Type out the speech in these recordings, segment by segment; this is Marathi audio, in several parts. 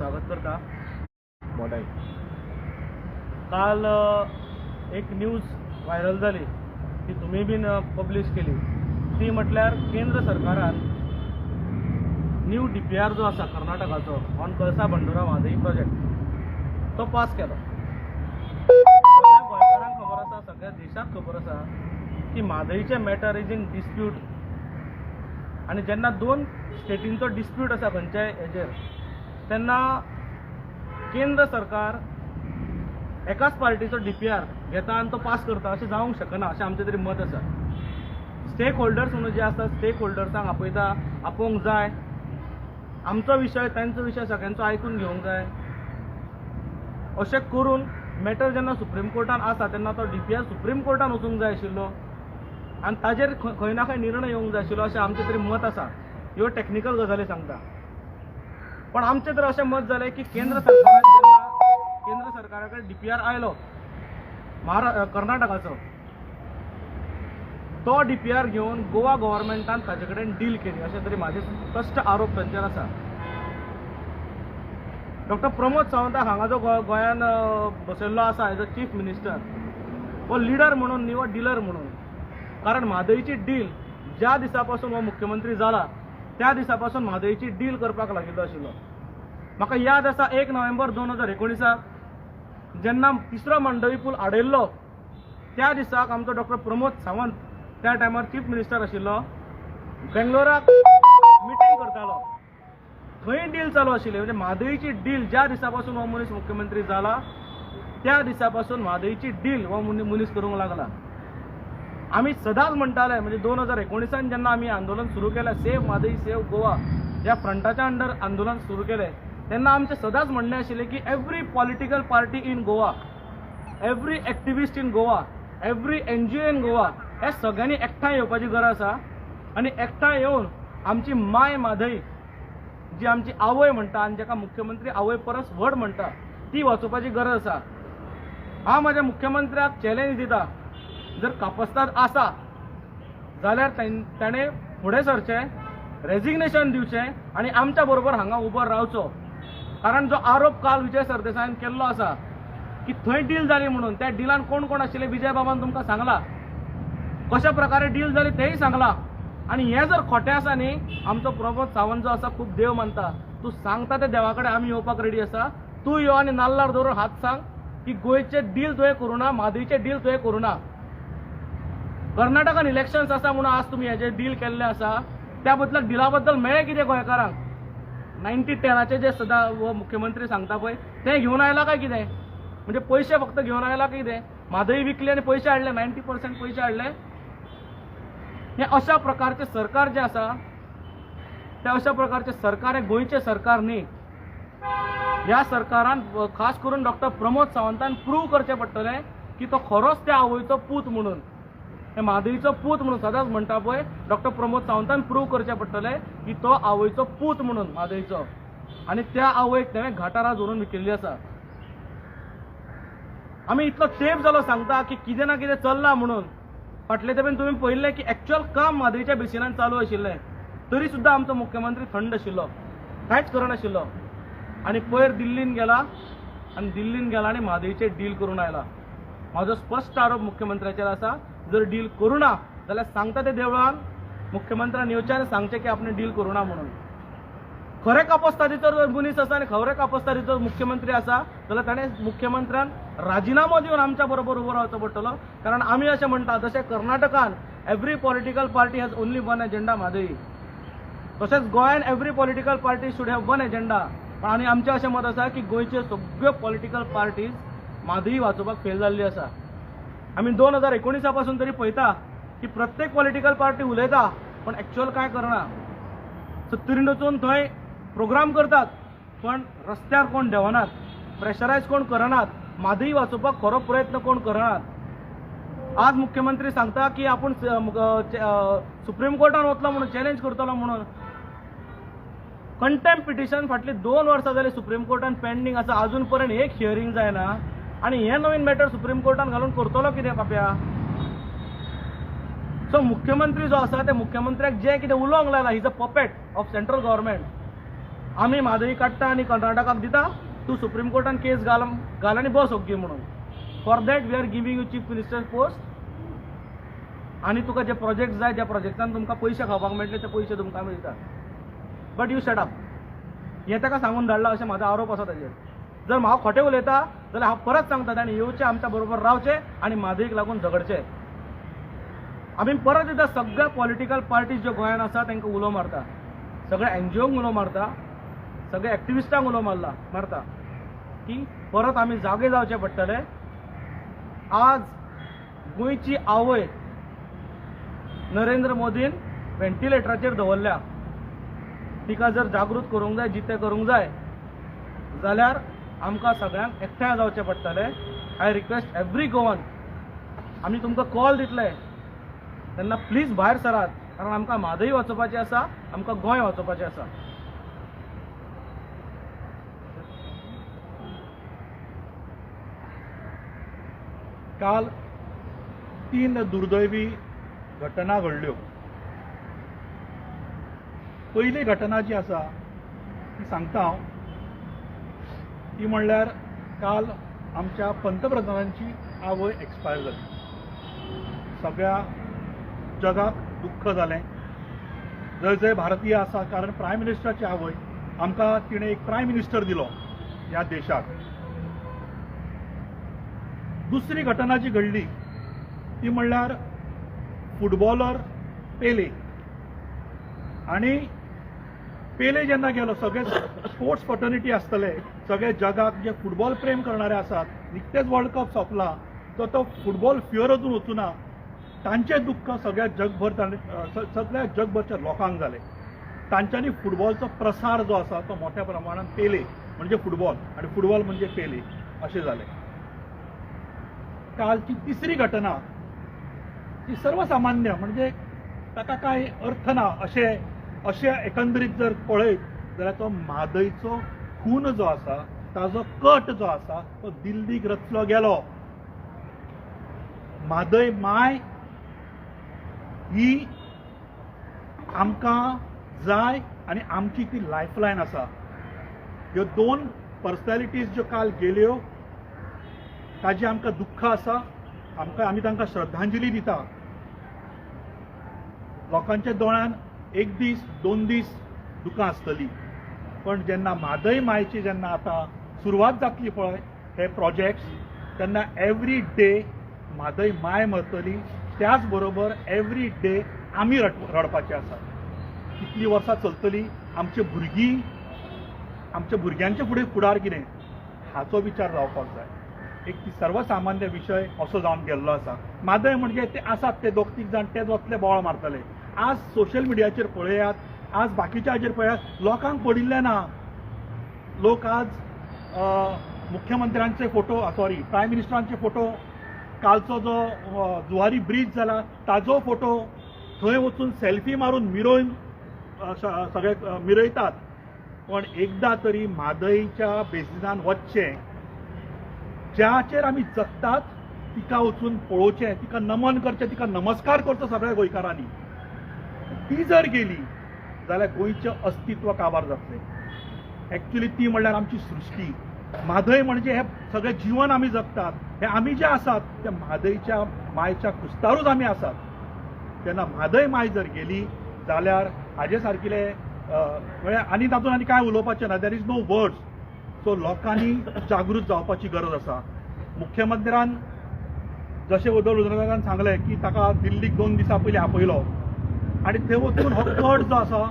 स्वागत करता. मोठाई काल एक न्यूज व्हायरल जाली ती तुम्ही बीन पब्लिश केली. ती म्हटल्यार केंद्र सरकारान न्यू DPR जो आसा कर्नाटकाचो ऑन कळसा बंडोरा म्हादई प्रोजेक्ट तो पास केलो. सगळ्या गोंयकारांक खबर आसा, सगळ्या देशाक खबर आसा की म्हादईचे मॅटर इज इन डिस्प्यूट. आनी जेन्ना दोन स्टेटींचो डिस्प्यूट आसा खंयच्याय हेजेर तेन्ना केंद्र सरकार एकाच पार्टीचो DPR घेता आनी तो पास करता अशें जावंक शकना अशें आमचें तरी मत आसा. स्टेक होल्डर्स म्हणून जे आसता स्टेक होल्डर्सांक आपयता, आपोवंक जाय. आमचो विशय तांचो विशय सगळ्यांचो आयकून घेवंक जाय. अशें करून मॅटर जेन्ना सुप्रीम कोर्टान आसा तेन्ना तो DPR सुप्रीम कोर्टान वचूंक जाय आशिल्लो आनी ताजेर खंय ना खंय निर्णय येवंक जाय आशिल्लो अशें आमचें तरी मत आसा. ह्यो टॅक्निकल गजाली सांगता. पण आमचें तर अशें मत जालें की केंद्र सरकारा कडेन DPR आयलो कर्नाटकाचो, तो DPR घेवन गोवा गव्हर्मेंटान ताजे कडेन डील केली अशें तरी म्हाजे स्पश्ट आरोप तांचेर आसा. डॉ. प्रमोद सावंत हांगा जो गोंयान बसयल्लो आसा एज अ चीफ मिनिस्टर, हो लिडर म्हणून न्ही, हो डिलर म्हणून. कारण म्हादईची डील ज्या दिसा पासून हो मुख्यमंत्री जाला त्या दिसा पासून म्हादईची डील करपाक लागिल्लो आशिल्लो. म्हाका याद आसा 1 नोव्हेंबर 2019 जेन्ना तिसरो मंडवी पूल आडयल्लो त्या दिसाक आमचो डॉ. प्रमोद सावंत त्या टायमार चीफ मिनिस्टर आशिल्लो, बेंगलोराक मिटींग करतालो. थंय डील चालू आशिल्ली. म्हणजे म्हादईची डील ज्या दिसा पासून हो मनीस मुख्यमंत्री जाला त्या दिसा पासून म्हादईची डील हो मनीस करूंक लागला. आमी सदांच म्हणटाले, म्हणजे 2019 जेन्ना आमी आंदोलन सुरू केलें, सेव्ह म्हादई सेव्ह गोवा ह्या फ्रंटाच्या अंडर आंदोलन सुरू केलें, तेन्ना आमचें सदांच म्हणणें आशिल्लें की every political party in Goa, every activist in Goa, every NGO in Goa हे सगळ्यांनी एकठांय येवपाची गरज आसा. आनी एकठांय येवन आमची माय म्हादई जी आमची आवय म्हणटा आनी जाका मुख्यमंत्री आवय परस व्हड म्हणटा ती वाचोवपाची गरज आसा. हांव म्हाज्या मुख्यमंत्र्याक चॅलेंज दिता, जर कापस्ताद आसा जाल्यार ताणें फुडें सरचें, रेजिग्नेशन दिवचें आनी आमच्या बरोबर हांगा उबो रावचो. कारण जो आरोप काल विजय सरदेसायान केल्लो आसा की थंय डील जाली म्हणून, त्या डिलान कोण कोण आशिल्ले विजय बाबान तुमकां सांगला, कशा प्रकारे डील जाली तेंय सांगला. आनी हें जर खोटें आसा न्ही, आमचो प्रमोद सावंत जो आसा खूब देव मानता, तूं सांगता त्या देवा कडेन आमी येवपाक रेडी आसा. तूं यो आनी नाल्लार दवरून हात सांग की गोंयचें डील तुवें करूं ना, म्हादईचें डील तुवें करूं ना. कर्नाटकान इलेक्शन्स आसा म्हणून आज तुमी हेजें डील केल्लें आसा, त्या बदलाक डिला बद्दल मेळ्ळें कितें गोंयकारांक? 90-10 जे सदां हो मुख्यमंत्री सांगता पळय तें घेवन आयला काय कितें? म्हणजे पयशे फक्त घेवन आयला काय कितें? म्हादई विकली आनी पयशे हाडले, 90% पयशे हाडले. हे अशा प्रकारचे सरकार जे आसा ते अशा प्रकारचे सरकार हे गोंयचे सरकार न्ही. ह्या सरकारान खास करून डॉ. प्रमोद सावंतान प्रूव करचें पडटलें की तो खरोच त्या आवयचो पूत म्हणून, हे म्हादईचो पूत म्हणून सदांच म्हणटा पळय डॉ. प्रमोद सावंतान प्रूव करचें पडटलें की तो आवयचो पूत म्हणून म्हादईचो, आनी त्या आवयक तेणें घाटारां धरून विकिल्ली आसा. आमी इतलो तेंप जालो सांगता की कितें ना कितें चल्लां म्हणून. फाटले तेंपेन तुमी पळयल्लें की एक्चुअल काम म्हादईच्या बेसिनान चालू आशिल्लें, तरी सुद्दां आमचो मुख्यमंत्री थंड आशिल्लो, कांयच करनाशिल्लो. आनी पयर दिल्लीन गेला आनी म्हादईचें डील करून आयला. म्हाजो स्पश्ट आरोप मुख्यमंत्र्याचेर आसा, जर डील करूं ना जाल्यार सांगता ते देवळान मुख्यमंत्र्यान येवचें आनी सांगचें की आपणें डील करूं ना म्हणून. खरें कापस्तादीचो जर मनीस आसा आनी खरें कापस्तादीचो मुख्यमंत्री आसा जाल्यार ताणें मुख्यमंत्र्यान राजिनामो दिवन आमच्या बरोबर उबो रावचो पडटलो. कारण आमी अशें म्हणटा जशें कर्नाटकान every political party has only one agenda Mhadei, तशेंच गोंयान every political party should have one agenda. पण आनी आमचें अशें मत आसा की गोंयच्यो सगळ्यो पॉलिटिकल पार्टीज म्हादई वाचोवपाक फेल जाल्ली आसा. आमी 2019 पासून तरी पळयता की प्रत्येक पॉलिटिकल पार्टी उलयता पण एक्चुअल कांय करना. सत्तरीन वचून थंय प्रोग्राम करतात पण रस्त्यार कोण देवनात, प्रेशरायज कोण करनात, म्हादई वाचोवपाक खरो प्रयत्न कोण करनात. आज मुख्यमंत्री सांगता की आपूण सुप्रीम कोर्टान वतलो म्हणून, चॅलेंज करतलो म्हणून. कंटेम्प्ट पिटिशन फाटली 2 वर्सां जाली सुप्रीम कोर्टान पेंडिंग आसा, अजून पर्यंत एक हियरिंग जायना. आनी हे नवीन मॅटर सुप्रीम कोर्टान घालून करतलो कितें पाप्या? सो मुख्यमंत्री जो आसा त्या मुख्यमंत्र्याक जें कितें उलोवंक लायला, he is a puppet of central government. आमी म्हादई काडटा आनी कर्नाटकाक दिता, तूं सुप्रीम कोर्टान केस घाल आनी बस ओग्गी म्हणून. For that we are giving you chief minister post. आनी तुका जे प्रोजेक्ट जाय, ज्या प्रोजेक्टान तुमकां पयशे खावपाक मेळटले ते पयशे तुमकां मेळटा. But you shut up. हें ताका सांगून धाडला अशें म्हाजो आरोप आसा ताजेर. जर हांव खोटें उलयता जाल्यार हांव परत सांगता ताणें येवचें, आमच्या बरोबर रावचें आनी म्हादईक लागून झगडचें. आमी परत एकदां सगळ्या पॉलिटिकल पार्टीज ज्यो गोंयांत आसा तांकां उलो मारता, सगळ्या एनजीओंक उलो मारता, सगळ्या एक्टिविस्टांक उलो मारता की परत आमी जागे जावचे पडटले. आज गोंयची आवय नरेंद्र मोदीन व्हेंटिलेटराचेर दवरल्या. तिका जर जागृत करूंक जाय, जितें करूंक जाय जाल्यार आमकां सगळ्यांक एकठांय जावचें पडटलें. आय रिक्वेस्ट एवरी गोवन, आमी तुमकां कॉल दितले तेन्ना प्लीज भायर सरात, कारण आमकां म्हादई वचपाचें आसा, आमकां गोंय वचपाचें आसा. काल 3 दुर्दैवी घटना घडल्यो. पयली घटना जी आसा ती सांगता हांव, ती म्हणल्यार काल आमच्या पंतप्रधानांची आवय एक्सपायर जाली. सगळ्या जगाक दुख्ख जालें. जंय जंय भारतीय आसा, कारण प्रायम मिनिस्टराची आवय, आमकां तिणें एक प्रायम मिनिस्टर दिलो ह्या देशाक. दुसरी घटना जी घडली ती म्हणल्यार फुटबॉलर पेले. आणि पेले जेन्ना गेलो, सगळे स्पोर्ट्स फर्टर्निटी आसतले, सगळे जगाक जे फुटबॉल प्रेम करणारे आसात, निकतेच वर्ल्ड कप सोंपला, तो फुटबॉल फियरतून वचूना, तांचे दुख्ख सगळ्या जगभरच्या लोकांक जालें. तांच्यांनी फुटबॉलचो प्रसार जो आसा तो मोठ्या प्रमाणात पेले म्हणजे फुटबॉल आणि फुटबॉल म्हणजे पेले अशें जालें. कालची तिसरी घटना ती सर्वसामान्य, म्हणजे ताका कांय अर्थ ना अशें एकंदरीत जर पळयत जाल्यार तो म्हादईचो खून जो आसा, ताजो कट जो आसा तो दिल्लीक रचलो गेलो. म्हादय माय ही आमकां जाय आनी आमची ती लायफलायन आसा. ह्यो 2 पर्सनॅलिटीज ज्यो काल गेल्यो ताजी आमकां दुख्ख आसा. आमी तांकां श्रद्धांजली दिता. लोकांच्या दोळ्यान 1 दीस 2 दीस दुकां आसतली, पण जेन्ना म्हादय मायची जेन्ना आतां सुरवात जातली पळय हे प्रोजेक्ट्स, तेन्ना एवरी डे म्हादय माय मरतली. त्याच बरोबर एवरी डे आमी रडपाचे आसा. कितलीं वर्सां चलतली, आमचे भुरगीं, आमच्या भुरग्यांचे फुडें फुडार कितें हाचो विचार जावपाक जाय. एक ती सर्वसामान्य विशय असो जावन गेल्लो आसा. म्हादय म्हणजे ते आसात ते 2-3 जाण तेच वतले बोवाळ मारतले. आज सोशल मिडियाचेर पळयात, आज बाकीच्या हाचेर पळयात, लोकांक पडिल्ले ना. लोक आज मुख्यमंत्र्यांचे फोटो, प्रायम मिनिस्टरांचे फोटो, कालचो जो जुवारी ब्रीज जाला ताजो फोटो, थंय वचून सेल्फी मारून सगळे मिरयतात. पण एकदां तरी म्हादईच्या बेजिनान वचचें, ज्याचेर आमी जगतात तिका वचून पळोवचें, तिका नमन करचें, तिका नमस्कार करचो सगळ्या गोंयकारांनी. ती जर गेली जाल्यार गोंयचें अस्तित्व काबार जातलें. एक्चुअली ती म्हणल्यार आमची सृश्टी. म्हादय म्हणजे हे सगळें जीवन आमी जगतात, हे आमी जे आसात ते म्हादईच्या मायच्या कुस्तारूच आमी आसात. तेन्ना म्हादय माय जर गेली जाल्यार हाजे सारकिले आनी तातूंत आनी कांय उलोवपाचें ना. There is no words. So लोकांनी जागृत जावपाची गरज आसा. मुख्यमंत्र्यान जशें उद्धव ठाकरेन सांगलें की ताका दिल्लीक 2 दिसां पयलीं आपयलो आनी थंय वचून हो कट जो आसा,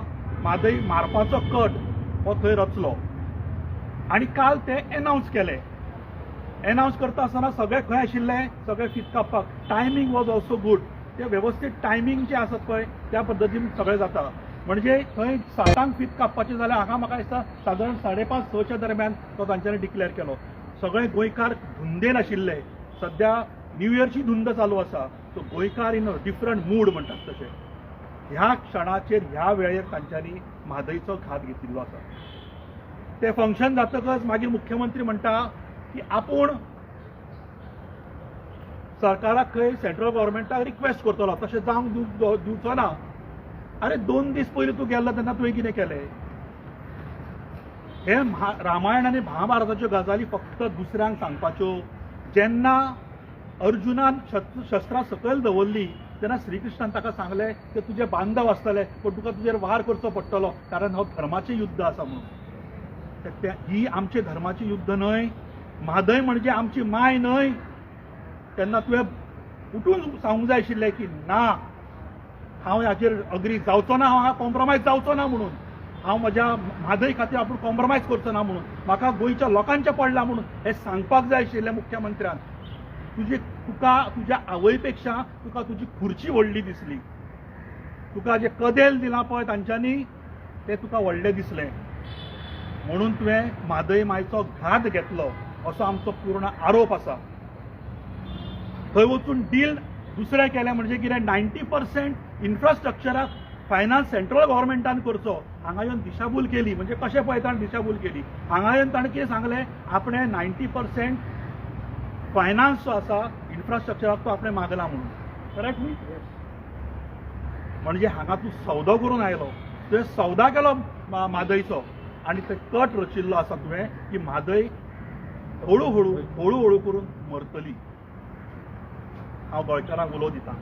म्हादई मारपाचो कट, हो थंय रचलो. आनी काल ते एनावन्स केलें. एनावन्स करता आसतना सगळे खंय आशिल्ले, सगळे फीत कापपाक. Timing was also good. ते वेवस्थीत टायमींग जे आसत पळय त्या पद्दतीन सगळें जाता. म्हणजे थंय 7 फीत कापपाचें जाल्यार म्हाका दिसता सादारण 5:30-6च्या दरम्यान तो तांच्यांनी डिक्लेअर केलो. सगळे गोंयकार धुंदेन आशिल्ले. सद्या न्यू इयरची धुंद चालू आसा. सो गोंयकार इन अ डिफरंट मूड म्हणटात तशें. ह्या क्षणाचेर ह्या वेळेर तांच्यांनी म्हादईचो घात घेतिल्लो आसा. ते फंक्शन जातकच मागीर मुख्यमंत्री म्हणटा की आपूण सरकाराक खंय सेंट्रल गव्हर्मेंटाक रिक्वेस्ट करतलो, तशें जावंक दिवचो ना. अरे 2 दीस पयलीं तूं गेल्लो तेन्ना तुवें कितें केलें? हे रामायण आनी महाभारताच्यो गजाली फक्त दुसऱ्यांक सांगपाच्यो. जेन्ना अर्जुनान शस्त्रां सकयल दवरली तेन्ना श्रीकृष्णान ताका सांगलें की तुजे बांधव आसतले पण तुका तुजेर वार करचो पडटलो कारण हो धर्माचें युद्ध आसा म्हणून. ही आमचे धर्माची युद्ध न्हय. म्हादय म्हणजे आमची माय न्हय. तेन्ना तुवें उठून सांगूंक जाय आशिल्लें की ना, हांव हाचेर अग्री जावचो ना, हांव कॉम्प्रोमायज जावचो ना म्हणून. हांव म्हज्या म्हादय खातीर आपूण कॉम्प्रोमायज करचो ना म्हणून. म्हाका गोंयच्या लोकांचें पडलां म्हणून हें सांगपाक जाय आशिल्लें मुख्यमंत्र्यान. तुका तुज्या आवय पेक्षा तुका तुजी खुर्ची व्हडली दिसली. तुका जे कदेल दिलां पळय तांच्यांनी तें तुका व्हडलें दिसलें म्हणून तुवें म्हादय मायचो घात घेतलो असो आमचो पूर्ण आरोप आसा. थंय वचून डील दुसरें केलें म्हणजे कितें 90% इन्फ्रास्ट्रक्चराक फायनान्स सेंट्रल गव्हर्मेंटान करचो. हांगा येवन दिशाभूल केली. म्हणजे कशें पळय ताणें दिशाभूल केली. हांगा येवन ताणें कितें सांगलें आपणें 90% फायनान्स जो आसा इन्फ्रास्ट्रक्चराक तो आपणें मागला म्हणून. करेक्ट न्ही? म्हणजे हांगा तूं सौदो करून आयलो. तुवें सौदा केलो म्हादयचो आनी थंय कट रचिल्लो आसा तुवें की म्हादय हळू हळू करून मरतली. हांव गोंयकारांक उलो दितां.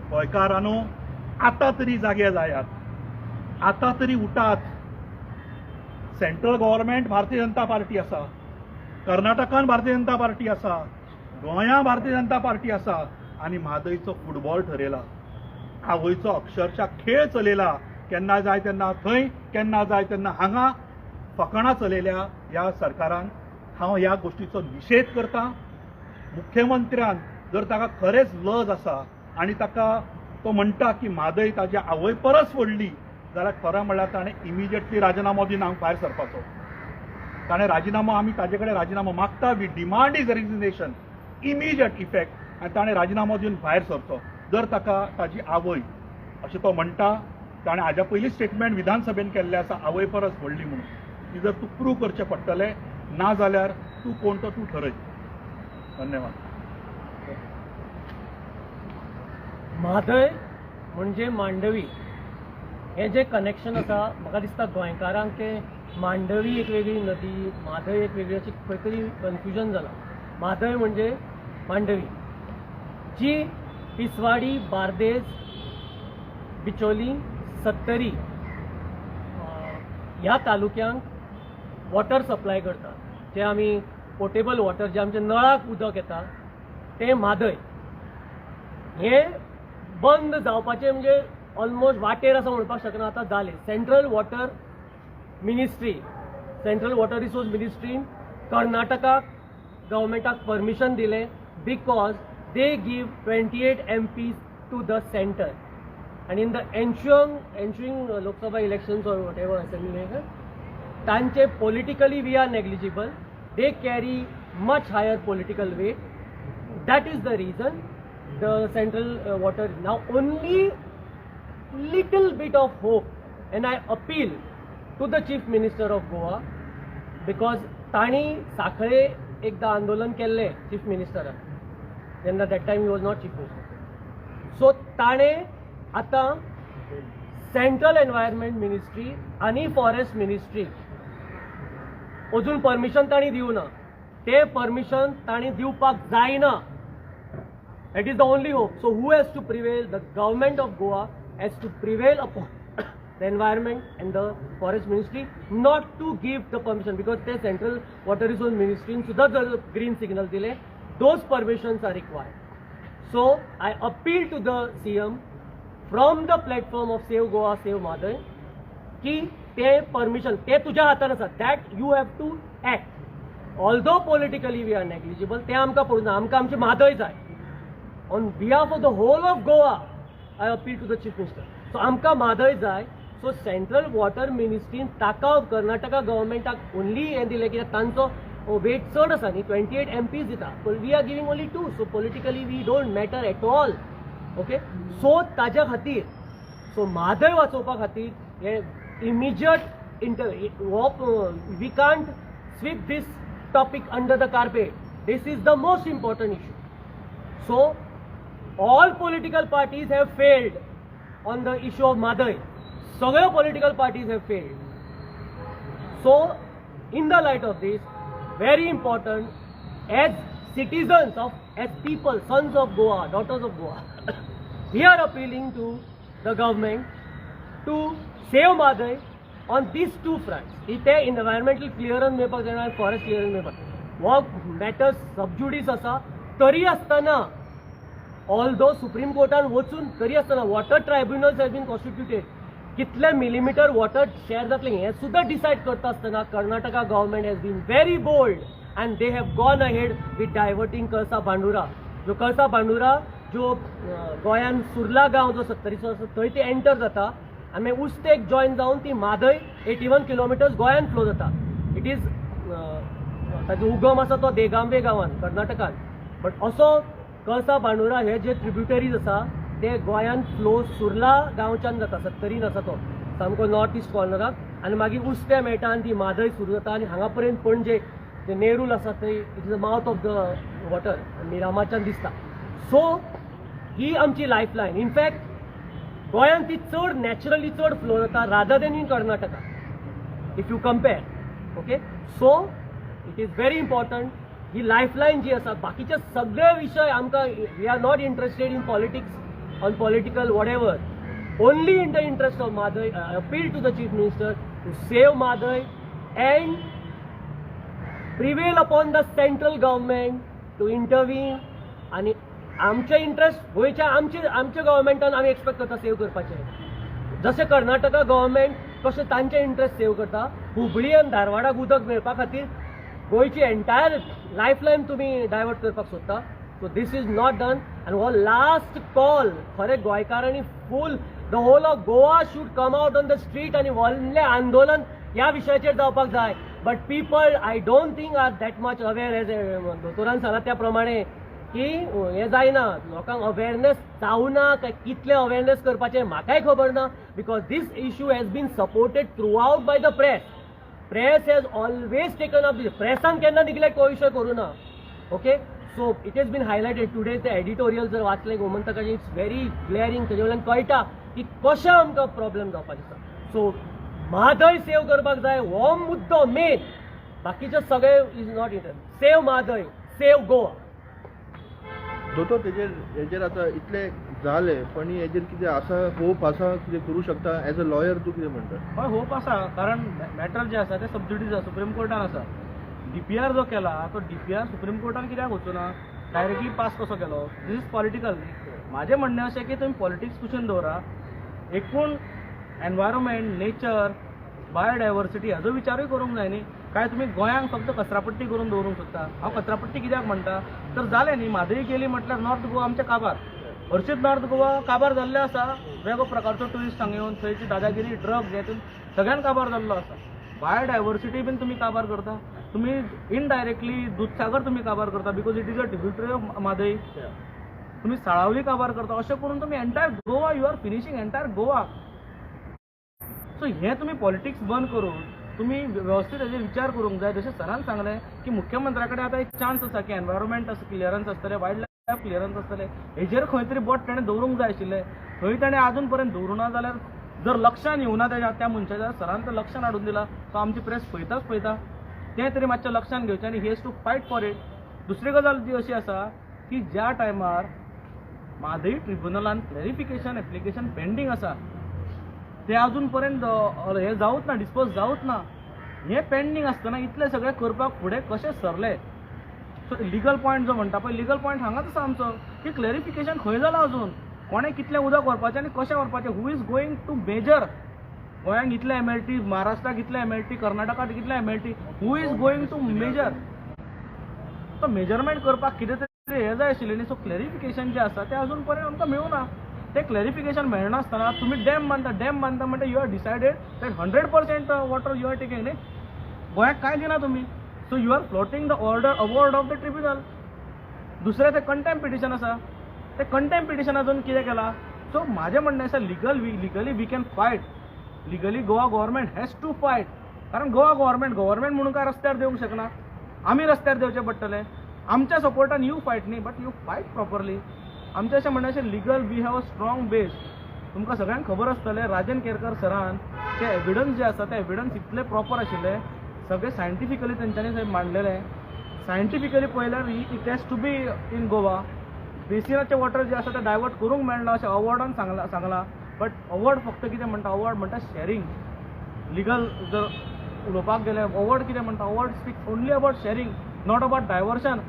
गोंयकारांनो, आतां तरी जागे जायात. आतां तरी उठात. Central government Bharatiya Janata party आसा. कर्नाटकान भारतीय जनता पार्टी आसा. गोंया भारतीय जनता पार्टी आसा. आनी म्हादयचो फुटबॉल ठरयला. आवयचो अक्षरशः खेळ चलयला. केन्ना जाय तेन्ना थंय, केन्ना जाय तेन्ना हांगा. फकाणां चलयल्या ह्या सरकारान. हांव ह्या गोश्टीचो निशेध करतां. मुख्यमंत्र्यान जर ताका खरेंच लज आसा आनी ताका तो म्हणटा की म्हादय ताच्या आवय परस व्हडली जाल्यार खरें म्हणल्यार ताणें इमिजिएटली राजिनामो दिवन हांव भायर सरपाचो. ताणें राजिनामो, आमी ताजे कडेन राजिनामो मागता. We demand is resignation immediate effect. आनी ताणें राजिनामो दिवन भायर सरचो जर ताका ताजी आवय अशें तो म्हणटा. ताणें हाज्या पयलीं स्टेटमेंट विधानसभेन केल्लें आसा आवय परस व्हडली म्हणून. ती जर तूं प्रूव करचें पडटलें. ना जाल्यार तूं कोण तो तूं ठरय. धन्यवाद. म्हादय म्हणजे मांडवी हें जें कनेक्शन आसा म्हाका दिसता गोंयकारांक तें मांडवी एक वेगळी नदी, म्हादय एक वेगळी, अशी खंय तरी कन्फ्युजन जालां. म्हादय म्हणजे मांडवी जी तिसवाडी, बार्देस, बिचोली, सत्तरी ह्या तालुक्यांक वॉटर सप्लाय करता. जे आमी पोर्टेबल वॉटर, जे आमच्या नळाक उदक येता तें म्हादय. हें बंद जावपाचें म्हणजे ऑलमोस्ट वाटेर असं म्हणपाक शकना. आतां जालें. Central water ministry, central water resource मिनिस्ट्रीन कर्नाटकाक गव्हर्मेंटाक परमिशन दिलें because they give 28 MPs to the centre. आणि in the ensuing Lok Sabha elections or whatever assembly तांचे politically we are negligible. They carry much higher political weight. That is the reason the central water now only little bit of hope, and I appeal to the chief minister of Goa because ताणी साखळे एकदा आंदोलन केल्ले chief minister जेन्ना that time he was not chief minister. So ताणे आता central environment ministry आणि forest ministry अजून परमिशन ताणी दिवना. ते परमिशन ताणी दिवपाक जायना. That is the only hope. So who has to prevail? The government of Goa has to prevail upon the environment and the forest ministry not to give the permission because the central water resource ministry सुद्धा जर green signal दिले, those permissions are required. So I appeal to the CM from the platform of Save Goa, Save Madai की ते permission ते तुझ्या हातान आसा. That you have to act. Although politically we are negligible, ते आमकां पडूं ना. आमकां आमची म्हादय जाय. On behalf of the whole of Goa, I appeal to the Chief Minister. So आमकां म्हादय जाय. So Central Water Ministry ताका कर्नाटका गव्हर्मेंटाक ओनली हें दिलें कित्याक तांचो वेट चड आसा न्ही. 28 MPs दिता. We are giving only 2. So politically we don't matter at all. Okay. So ताज्या खातीर सो म्हादय वाचोवपा खातीर हें immediate we can't sweep this topic under the carpet. This is the most important issue. So all political parties have failed on the issue of Madai. सगळे political parties have failed. So in the light of this, very important, as citizens of, as people, sons of Goa, daughters of Goa, we are appealing to the government to save Madai on these two fronts. इथे environmental clearance मेळपाक जायना आनी forest clearance मेळपाक हो मॅटर सबज्युडिस आसा. तरी आसतना ऑल्दो सुप्रीम कोर्टान वचून तरी आसतना water tribunals has been constituted. कितले मिलिमीटर वॉटर शेअर जातले हें सुद्धा डिसायड करता आसतना Karnataka government has been very bold and they have gone ahead with diverting कळसा बांडुरा. जो कळसा बांडुरा जो गोंयान सुर्ला गांव जो 70 आसा थंय ते एंटर जाता आनी उस्तेक जॉइन जावन ती मादय 81 किलोमिटर्स गोंयान फ्लो जाता. इट इज ताजो उगम आसा तो देगांबे गांवान कर्नाटकान. बट असो कळसा बांडुरा हे जे ट्रिब्युटरीज आसा ते गोंयान फ्लो सुर्ला गांवच्यान जाता. 70 आसा तो सामको नॉर्थ इस्ट कॉर्नराक आनी मागीर उस्ते मेळटा आनी ती मादय सुरू जाता आनी हांगा पर्यंत पणजे जे नेरूल आसा थंय it is the mouth of the water मिरामाच्यान दिसता. सो ही आमची लायफलायन. इनफॅक्ट गोंयान ती चड नॅचरली चड फ्लो जाता rather than in Karnataka if you compare. Okay, so it is very important ही लायफलायन जी आसा. बाकीचे सगळे विशय आमकां we are not interested in politics on political whatever. Only in the interest of Mhadei. I appeal to the chief minister to save Mhadei and prevail upon the central government to intervene. आणि आमचे इंटरेस्ट गोयच्या आमच्या गव्हर्मेंटान आमी एक्सपेक्ट करता सेव करपाचे. जसे कर्नाटका गव्हर्मेंट कशे तांचे इंटरेस्ट सेव करता. हुबळी आनी धारवाडाक उदक मेळपा खातीर गोयची एंटायर लायफलायन तुमी डायवर्ट करपाक सोदता. So this is not done. आनी हो लास्ट कॉल खरे गोंयकारांनी full the whole of Goa should come out on the street आनी व्हडलें आंदोलन ह्या विशयाचेर जावपाक जाय. But people I don't think are that much aware as दोतोरान सांगला त्या प्रमाणे की हे जायना. लोकांक अवेरनेस जावना काय कितले अवेरनेस करपाचें म्हाकाय खबर ना. Because this issue has been supported throughout by the press. Press has always taken up this. प्रेसान केन्ना निग्लेक्ट हो विशय करूं ना. Okay, so it has been highlighted today. ते एडिटोरियल जर वाचले गोमंतकाचे इट्स व्हेरी क्लियरिंग. तेजे वयल्यान कळटा की कशें आमकां प्रॉब्लेम जावपाक दिसता. सो मादय सेव करपाक जाय हो मुद्दो मेन. बाकीचे सगळे is not interest. Save मादय, save Goa. दोतोर हेजेर आतां इतले जाले पण हेजेर कितें आसा होप आसा कितें करूं शकता एज अ लॉयर तूं कितें म्हणटा? हय, होप आसा. कारण मॅटर जे आसा ते सबज्युडिस आसा सुप्रीम कोर्टान आसा. DPR जो केला तो DPR सुप्रीम कोर्टान कित्याक वचूना डायरेक्टली पास कसो केलो? This is political. म्हाजें म्हणणें अशें की तुमी पॉलिटिक्स कुशीन दवरा. एकूण एनवायरमेंट, नेचर, बायोडायवर्सिटी हाजो विचारूय करूंक जाय न्ही. काय तुम्ही गोंयांक फक्त कचरापट्टी करून दवरूंक सोदता? हांव कचरापट्टी कित्याक म्हणटा तर जालें न्ही. म्हादय गेली म्हटल्यार नॉर्थ गोवा आमचें काबार. हरशींच नॉर्थ गोवा काबार जाल्लें आसा. वेगळो प्रकारचो ट्युरिस्ट हांगा येवन थंयची दादागिरी, ड्रग्स हेतून सगळ्यान काबार जाल्लो आसा. बायोडायवर्सिटी बीन तुमी काबार करता. तुमी इनडायरेक्टली दूधसागर तुमी काबार करता because it is a tributary of Mhadei. तुमी साळावली काबार करता. अशें करून तुमी entire Goa you are finishing entire Goa. So हे तुमी पॉलिटिक्स बंद करून तुम्ही व्यवस्थित हेजेर विचार करूंक जाय. जशें सरान सांगलें की मुख्यमंत्र्या कडेन आतां एक चान्स आसा की एनवायरमेंट क्लियरन्स आसतलें, वायल्ड लायफ क्लियरन्स आसतलें. हेजेर खंय तरी बोट ताणें दवरूंक जाय आशिल्लें. थंय ताणें आजून पर्यंत दवरुना जाल्यार जर लक्षान येवना त्या मनशाच्या सरान तर लक्षान हाडून दिला तो आमची प्रेस पळयता. तें तरी मातशें लक्षान घेवचें आनी he has to fight for it. दुसरी गजाल जी अशी आसा की ज्या टायमार म्हादय ट्रिब्युनलान क्लॅरिफिकेशन एप्लिकेशन पेंडींग आसा ते अजून पर्यंत हे जावूच ना, डिस्पोज जावूच ना. हे पेंडींग आसतना इतले सगळे करपाक फुडें कशें सरले? सो लिगल पॉयंट जो म्हणटा पळय लिगल पॉयंट हांगाच आसा आमचो की क्लॅरिफिकेशन खंय जालां अजून. कोणें कितलें उदक व्हरपाचें आनी कशें व्हरपाचें? Who is going to measure? गोंयांक इतले MLT, महाराष्ट्राक इतले MLT, कर्नाटकाक इतले MLT. Who is going to measure? तो मेजरमेंट करपाक कितें तरी हें जाय आशिल्लें न्ही. सो क्लॅरिफिकेशन जें आसा तें अजून पर्यंत आमकां मेळूना. ते क्लॅरिफिकेशन मेळनासतना तुम्ही डॅम बांदता म्हणजे you are decided that 100% water you are taking न्ही. गोंयाक काय दिना तुम्ही. So you are floating the order award of the tribunal. दुसरें ते कंटेम्प्ट पिटिशन आसा. ते कंटेम्प्ट पिटिशनातून कितें केलां? सो म्हाजें म्हणणें आसा legally we can fight. Legally Goa government has to fight. कारण गोवा गव्हर्मेंट म्हणून काय रस्त्यार देवंक शकना. आमी रस्त्यार देवचें पडटलें. आमच्या सपोर्टान यू फायट न्ही बट यू फायट प्रॉपरली. आमचें अशें म्हणणें अशें legal we have a strong base. तुमकां सगळ्यांक खबर आसतलें राजन केरकर सरान ते एविडन्स जे आसा ते एविडन्स इतले प्रॉपर आशिल्ले. सगळे सायंटिफिकली त्यांच्यानी थंय मांडलेले आहे. सायंटिफिकली पळयल्यार it has to be in Goa. बेसिनाचे वॉटर जे आसा ते डायवर्ट करूंक मेळना अशें अवॉर्डान सांगलां. बट अवॉर्ड फक्त कितें म्हणटा, अवॉर्ड म्हणटा शेअरिंग. लिगल जर उलोवपाक गेले अवॉर्ड कितें म्हणटा, award speaks only about sharing, not about diversion.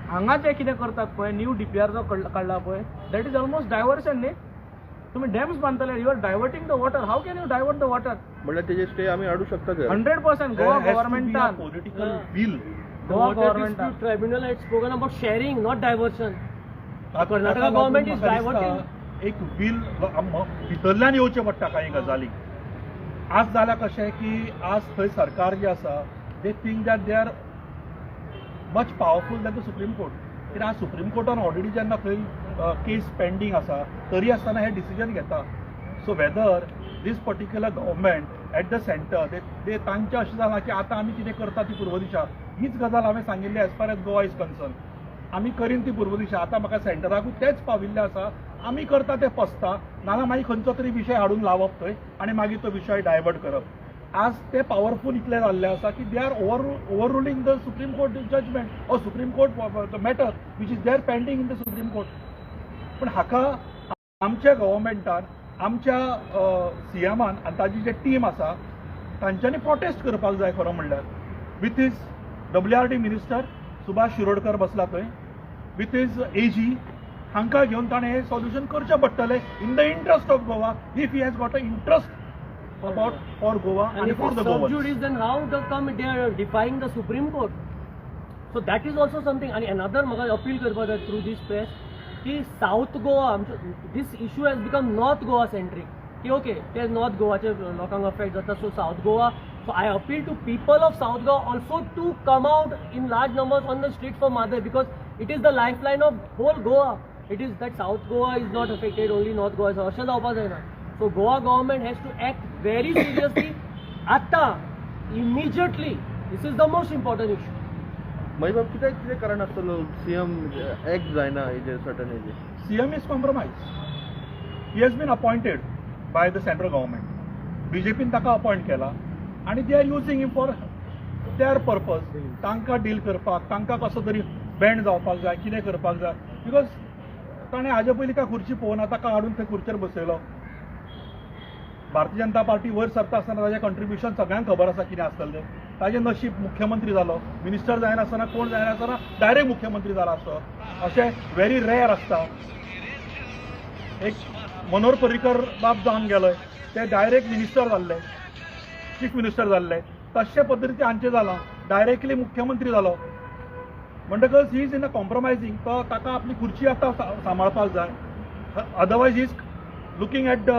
हांगा जे कितें करतात पळय, न्यू DPR जो काडला पळय, दॅट इज ऑलमोस्ट डायवर्शन न्ही. तुम्ही डॅम्स बांदतले, you are diverting the water. How can you divert the water? म्हणल्यार तेजे स्टे आमी हाडू शकता तर 100% गोवा गव्हर्नमेंटान, पॉलिटिकल विल. गोवा Water गव्हर्नमेंटान Dispute Tribunal had spoken about sharing, not diversion. Karnataka government is diverting. एक विल भितरल्यान येवचें पडटा काही गजाली. आज जाल्या कशें की आज थंय सरकार जे आसा they think that they are much powerful than the supreme court. कित्याक आज सुप्रीम कोर्टान ऑलरेडी जेन्ना थंय केस पेंडींग आसा तरी आसतना हे डिसिजन घेता. So whether this particular government at the centre ते तांचें अशें जालां की आतां आमी कितें करता ती पूर्व दिशा. हीच गजाल हांवें सांगिल्ली as far as Goa is concern. आमी करीन ती पूर्व दिशा. आतां म्हाका सेंटराकूय तेच पाविल्लें आसा. आमी करता ते पसता नाजाल्यार मागीर खंयचो तरी विशय हाडून लावप थंय आनी मागीर तो विशय डायवर्ट करप. आज ते पॉवरफूल इतले जाल्ले आसा की they are over ruling the supreme court judgement or supreme court matter which is there pending in the supreme court. पण हाका आमच्या गव्हर्मेंटान, आमच्या CMान आनी ताजी जे टीम आसा तांच्यांनी प्रोटेस्ट करपाक जाय. खरो म्हणल्यार with is WRD minister Subhash Shirodkar बसला थंय, विथ इज AG हांकां घेवन ताणें हें सॉल्युशन करचें पडटलें in the interest of Goa. If he has got a interest about for Goa And आनी if for it's the Goa. subjudice, then how they are defying the Supreme Court? So that is also something. And another म्हाका appeal करपाक जाय through this press की south Goa, this issue has become North Goa centric. की ओके ते नॉर्थ गोवाचे लोकांक अफेक्ट जाता, so south Goa. So I appeal to people of South Goa also to come out in large numbers on the streets for Madai, because it is the lifeline of whole Goa. It is that South Goa is not affected, only North Goa is. अशें जावपाक जायना. So Goa government has to act very seriously आता, immediately. This is the most important issue. महिबाब कितें कारण आसतलो CM एक्ट जायना हेजेर सर्टन हेजेर? CM is compromised. He has been appointed by the central government. BJPन ताका अपॉइंट केला आणि they are using him for their purpose. तांकां डील करपाक, तांकां कसो तरी बँड जावपाक जाय, कितें करपाक जाय. बिकॉज ताणें हाजे पयलीं काय खुर्ची पळोवना, ताका हाडून थंय खुर्चेर बसयलो. भारतीय जनता पार्टी वयर सरता आसतना ताजें कंट्रिब्युशन सगळ्यांक खबर आसा कितें आसतलें तें. ताजें नशीब मुख्यमंत्री जालो, मिनिस्टर जायनासतना, कोण जायनासतना डायरेक्ट मुख्यमंत्री जाला आसतो. अशें व्हेरी रेअर आसता. एक मनोहर पर्रीकर बाब जावन गेलोय, ते डायरेक्ट मिनिस्टर जाल्ले, चीफ मिनिस्टर जाल्ले. तशे पद्दतीचे हांचें जालां, डायरेक्टली मुख्यमंत्री जालो. म्हणटकच ही इज इन अ कॉम्प्रोमायझींग. तो ताका आपली खुर्ची आतां सांबाळपाक जाय. Otherwise is looking at the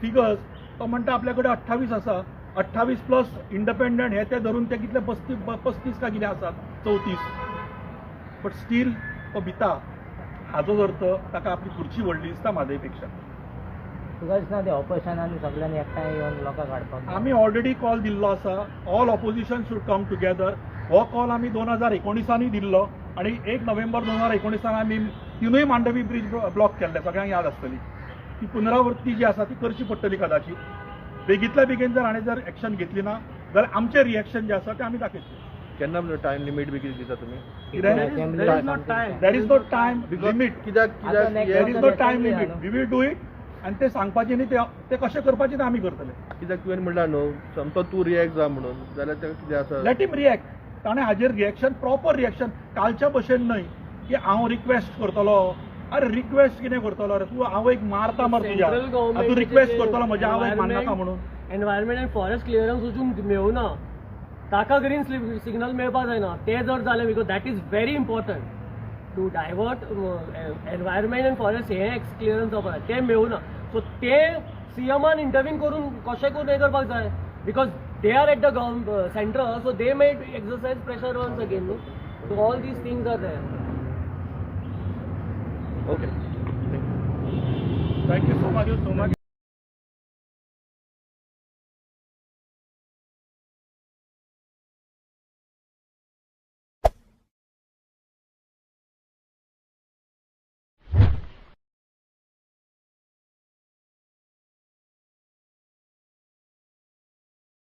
figures. तो म्हणटा आपल्या कडेन 28 आसा, 28 प्लस इंडिपेंडंट हे ते धरून ते कितले 35 काय कितें आसात, 34. बट स्टील तो भिता. हाजो अर्थ ताका आपली खुर्ची व्हडली दिसता म्हादय पेक्षा. तुका दिसना ते ऑपोजिशनान सगळ्यांनी एकठांय येवन लोकांक हाडपाक? आमी ऑलरेडी कॉल दिल्लो आसा, all opposition should come together. हो कॉल आमी 2019 दिल्लो आणि 1 नोव्हेंबर 2019 आमी तिनूय मांडवी ब्रिज ब्लॉक केल्ले, सगळ्यांक याद आसतली. ती पुनरावृत्ती जी आसा ती करची पडटली कदाचित. बेगींतल्या बेगीन जर हाणें जर एक्शन घेतली ना जाल्यार आमचें रिएक्शन जें आसा तें आमी दाखयतले. केन्ना टायम लिमीट बी कितें दिता तुमी? there is not time. There is no time limit. कित्याक there is no time limit. We will do it. आनी ते सांगपाचें न्ही, ते कशें करपाचें तें आमी करतले. कित्याक तुवें म्हणला न्हू समतो तूं रिएक्ट जा म्हणून, जाल्यार तें कितें आसा? Let him react. ताणें हाजेर रिएक्शन, प्रॉपर रिएक्शन. कालच्या भशेन न्हय की हांव रिक्वेस्ट करतलो. अरे रिक्वेस्ट कितें करतलो रे तूं? हांव एक मारता मर तुज्या, तूं रिक्वेस्ट करतलो म्हज्या हांव एक मारनाका म्हणून. एनवायरमेंट अँड फॉरेस्ट क्लिअरन्स वचून मेळुना, ताका ग्रीन सिग्नल मेळपाक जायना. ते जर जालें, because that is very important to divert environment and forest हे क्लिअरन्स जावपाक जाय, ते मेळुना. सो ते CMान इंटरव्हीन करून कशें करून हें करपाक जाय, because they are at the centre, so they may exercise pressure once again न्हू. So all these things are there. Okay, thank you so much.